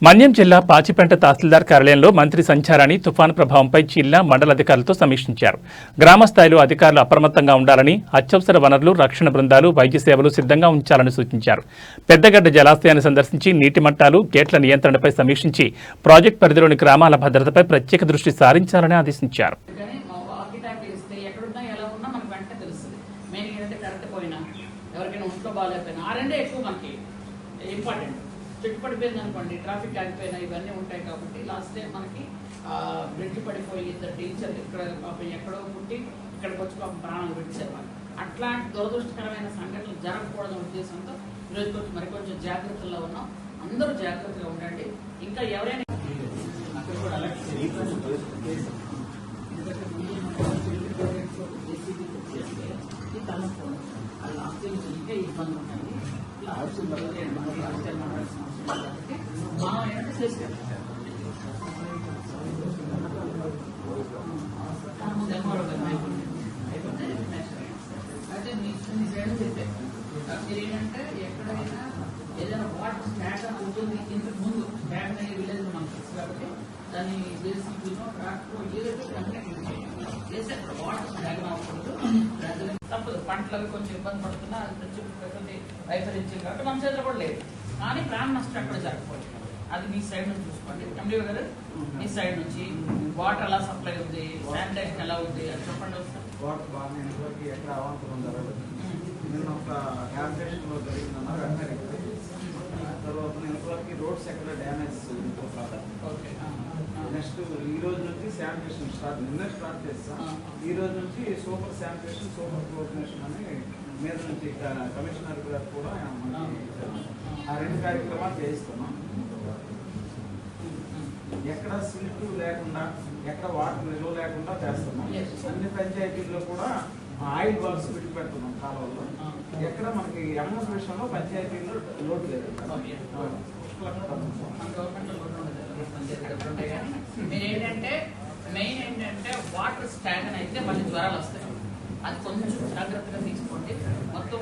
మన్యం జిల్లా పాచిపెంట తహసీల్దార్ కార్యాలయంలో మంత్రి సంచారాన్ని తుఫాను ప్రభావంపై జిల్లా మండల అధికారులతో సమీక్షించారు. గ్రామ స్థాయిలో అధికారులు అప్రమత్తంగా ఉండాలని, అత్యవసర వనరులు, రక్షణ బృందాలు, వైద్య సేవలు సిద్ధంగా ఉంచాలని సూచించారు. పెద్దగడ్డ జలాశయాన్ని సందర్శించి నీటి మట్టాలు, గేట్ల నియంత్రణపై సమీక్షించి ప్రాజెక్టు పరిధిలోని గ్రామాల భద్రతపై ప్రత్యేక దృష్టి సారించాలని ఆదేశించారు. చెట్టు పడిపోయింది అనుకోండి, ట్రాఫిక్ ఆగిపోయినా ఇవన్నీ ఉంటాయి కాబట్టి లాస్ట్ టైం మనకి బ్రిడ్జ్ పడిపోయి ఇద్దరు టీచర్లు ఇక్కడ ఎక్కడో పుట్టి ఇక్కడికి వచ్చి ప్రాణాలు పెట్టేవాళ్ళు. అట్లాంటి దురదృష్టకరమైన సంఘటనలు జరగకూడదనే ఉద్దేశంతో ఈరోజు కొంచెం మరికొంచెం జాగ్రత్తల్లో ఉన్నాం. అందరూ జాగ్రత్తగా ఉండండి. ఇంకా ఎవరైనా ఇంకా ఇబ్బంది ఉంటాయి. ఏంటంటే ఎక్కడైనా ఏదైనా వాటర్ స్టాక్ అవుతుంది ఇంతకు ముందు స్టాక్ అయ్యే విలేజ్ మనకు తెలుసు కాబట్టి దాన్ని బేసిక్లో ట్రాక్టర్ ఏదైతే చేస్తే అక్కడ వాటర్ స్టాక్ అవ్వకూడదు. తప్పదు, పంటలకు కొంచెం ఇబ్బంది పడుతున్నా ప్రకృతి వైపరీత్యం కాబట్టి మన చేతిలో కూడా లేదు. కానీ ప్రాణ నష్టం ఎక్కడ జరగకూడదు. అది మీ సైడ్ నుంచి చూసుకోండి. ఎండి గారు మీ సైడ్ నుంచి వాటర్ ఎలా సప్లై ఉంది, శానిటైజేషన్ ఎలా ఉంది అది చెప్పండి. వాటర్ బాగా ఇంతవరకు ఎక్కడ అవాంతరం జరగదు. నిన్న ఒక హ్యాబిటేషన్ లో జరిగిందన్నారు. తర్వాత ఇంతవరకు రోడ్స్ ఎక్కడ డ్యామేజ్ నెక్స్ట్ ఈ రోజు నుంచి శానిటేషన్ స్టార్ట్, నిన్న స్టార్ట్ చేస్తాం. ఈ రోజు నుంచి సూపర్ శానిటేషన్, సూపర్ కోఆర్డినేషన్ అని మీద నుంచి కమిషనర్ గారు కూడా ఆ రెండు కార్యక్రమాలు చేయిస్తున్నాం. ఎక్కడ సిల్ట్ లేకుండా, ఎక్కడ వాటర్ నిల్వ లేకుండా చేస్తున్నాం. అన్ని పంచాయతీల్లో కూడా ఆయిల్ బాక్స్ పెట్టి పెడుతున్నాం కాలువల్లో. ఎక్కడ మనకి ఎంఎస్ విషయంలో పంచాయతీల్లో లోటు లేదు. ఏంటంటే మెయిన్ ఏంటంటే వాటర్ స్టాగ్న్ అయితే మళ్ళీ జ్వరాలు వస్తాయి. అది కొంచెం జాగ్రత్తగా తీసుకోండి. మొత్తం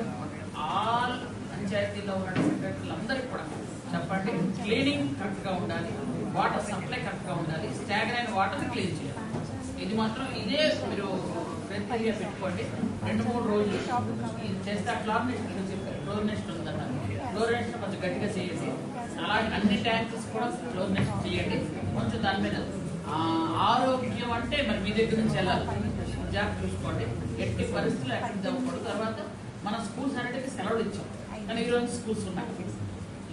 ఆల్ పంచాయతీలో ఉన్న సెక్రటరీలు అందరికీ కూడా చెప్పండి, క్లీనింగ్ కరెక్ట్ గా ఉండాలి, వాటర్ సప్లై కరెక్ట్ గా ఉండాలి, స్టాగ్న్ అయిన వాటర్ క్లీన్ చేయాలి. ఇది మాత్రం ఇదే మీరు ప్రతిగా పెట్టుకోండి. 2-3 రోజులు చేస్తే క్లోరినేషన్ చెప్పారు. క్లోరినేషన్ ఉందన్నారు. క్లోరినేషన్ కొంచెం గట్టిగా చేయండి. అలాగే అన్ని ట్యాంక్స్ కూడా క్లోరినేషన్ చేయండి. కొంచెం దాని మీద ఆరోగ్యం అంటే మరి మీ దగ్గర నుంచి వెళ్ళాలి. జాగ్రత్త చూసుకోండి. ఎట్టి పరిస్థితులు యాక్టివ్ అవ్వకూడదు. తర్వాత మన స్కూల్స్ అన్నిటికీ సెలవులు ఇచ్చాం, కానీ ఈరోజు స్కూల్స్ ఉన్నాయి.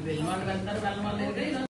వెళ్ళిన వాళ్ళు వెళ్తారు, వెళ్ళిన వాళ్ళు